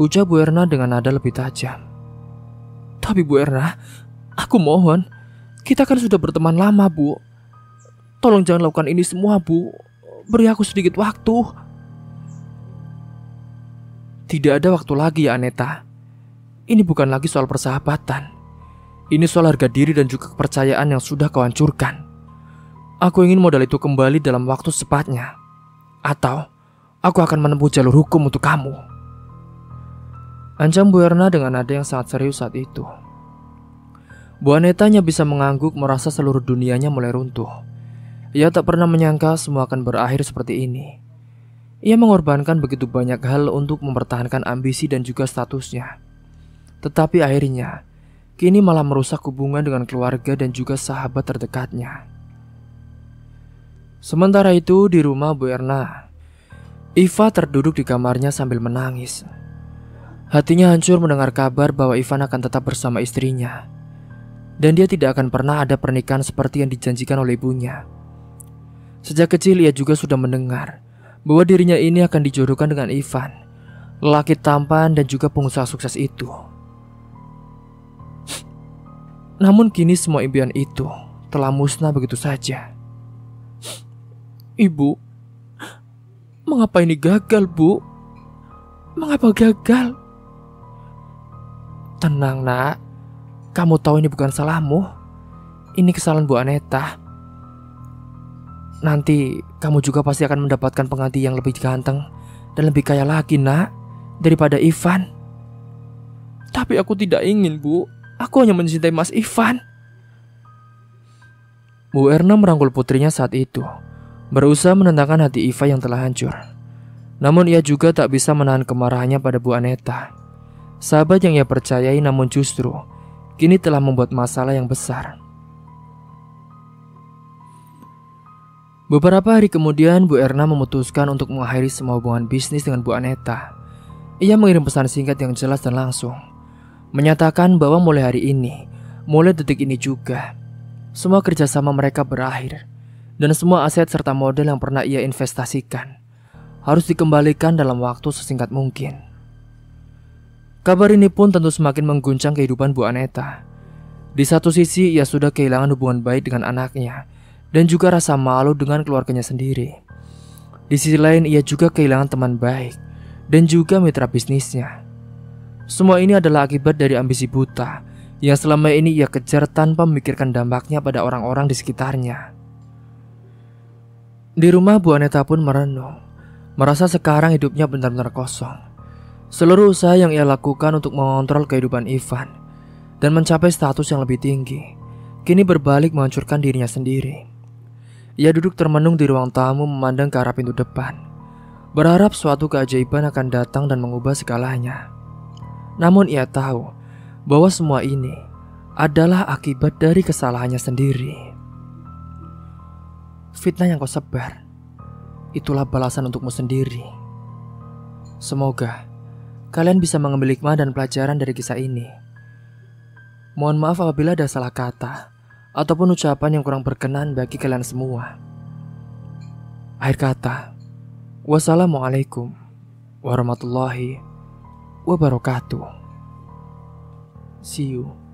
ujar Bu Erna dengan nada lebih tajam. Tapi Bu Erna, aku mohon, kita kan sudah berteman lama Bu. Tolong jangan lakukan ini semua Bu. Beri aku sedikit waktu. Tidak ada waktu lagi ya Aneta. Ini bukan lagi soal persahabatan. Ini soal harga diri dan juga kepercayaan yang sudah kau hancurkan. Aku ingin modal itu kembali dalam waktu secepatnya. Atau aku akan menempuh jalur hukum untuk kamu, ancam Bu Erna dengan nada yang sangat serius saat itu. Bu Aneta hanya bisa mengangguk, merasa seluruh dunianya mulai runtuh. Ia tak pernah menyangka semua akan berakhir seperti ini. Ia mengorbankan begitu banyak hal untuk mempertahankan ambisi dan juga statusnya. Tetapi akhirnya, kini malah merusak hubungan dengan keluarga dan juga sahabat terdekatnya. Sementara itu di rumah Bu Erna, Iva terduduk di kamarnya sambil menangis. Hatinya hancur mendengar kabar bahwa Ivan akan tetap bersama istrinya. Dan dia tidak akan pernah ada pernikahan seperti yang dijanjikan oleh ibunya. Sejak kecil ia juga sudah mendengar bahwa dirinya ini akan dijodohkan dengan Ivan, lelaki tampan dan juga pengusaha sukses itu. Namun kini semua impian itu telah musnah begitu saja. Ibu, mengapa ini gagal Bu? Mengapa gagal? Tenang nak, kamu tahu ini bukan salahmu. Ini kesalahan Bu Aneta. Nanti kamu juga pasti akan mendapatkan pengganti yang lebih ganteng dan lebih kaya lagi nak, daripada Ivan. Tapi aku tidak ingin Bu, aku hanya mencintai Mas Ivan. Bu Erna merangkul putrinya saat itu, berusaha menenangkan hati Iva yang telah hancur. Namun ia juga tak bisa menahan kemarahannya pada Bu Aneta, sahabat yang ia percayai, namun justru kini telah membuat masalah yang besar. Beberapa hari kemudian Bu Erna memutuskan untuk mengakhiri semua hubungan bisnis dengan Bu Aneta. Ia mengirim pesan singkat yang jelas dan langsung, menyatakan bahwa mulai hari ini, mulai detik ini juga, semua kerjasama mereka berakhir. Dan semua aset serta modal yang pernah ia investasikan harus dikembalikan dalam waktu sesingkat mungkin. Kabar ini pun tentu semakin mengguncang kehidupan Bu Aneta. Di satu sisi ia sudah kehilangan hubungan baik dengan anaknya dan juga rasa malu dengan keluarganya sendiri. Di sisi lain ia juga kehilangan teman baik dan juga mitra bisnisnya. Semua ini adalah akibat dari ambisi buta yang selama ini ia kejar tanpa memikirkan dampaknya pada orang-orang di sekitarnya. Di rumah Bu Aneta pun merenung, merasa sekarang hidupnya benar-benar kosong. Seluruh usaha yang ia lakukan untuk mengontrol kehidupan Ivan dan mencapai status yang lebih tinggi, kini berbalik menghancurkan dirinya sendiri. Ia duduk termenung di ruang tamu memandang ke arah pintu depan, berharap suatu keajaiban akan datang dan mengubah segalanya. Namun ia tahu bahwa semua ini adalah akibat dari kesalahannya sendiri. Fitnah yang kau sebar, itulah balasan untukmu sendiri. Semoga kalian bisa mengambil hikmah dan pelajaran dari kisah ini. Mohon maaf apabila ada salah kata ataupun ucapan yang kurang berkenan bagi kalian semua. Akhir kata, wassalamualaikum warahmatullahi wabarakatuh. See you.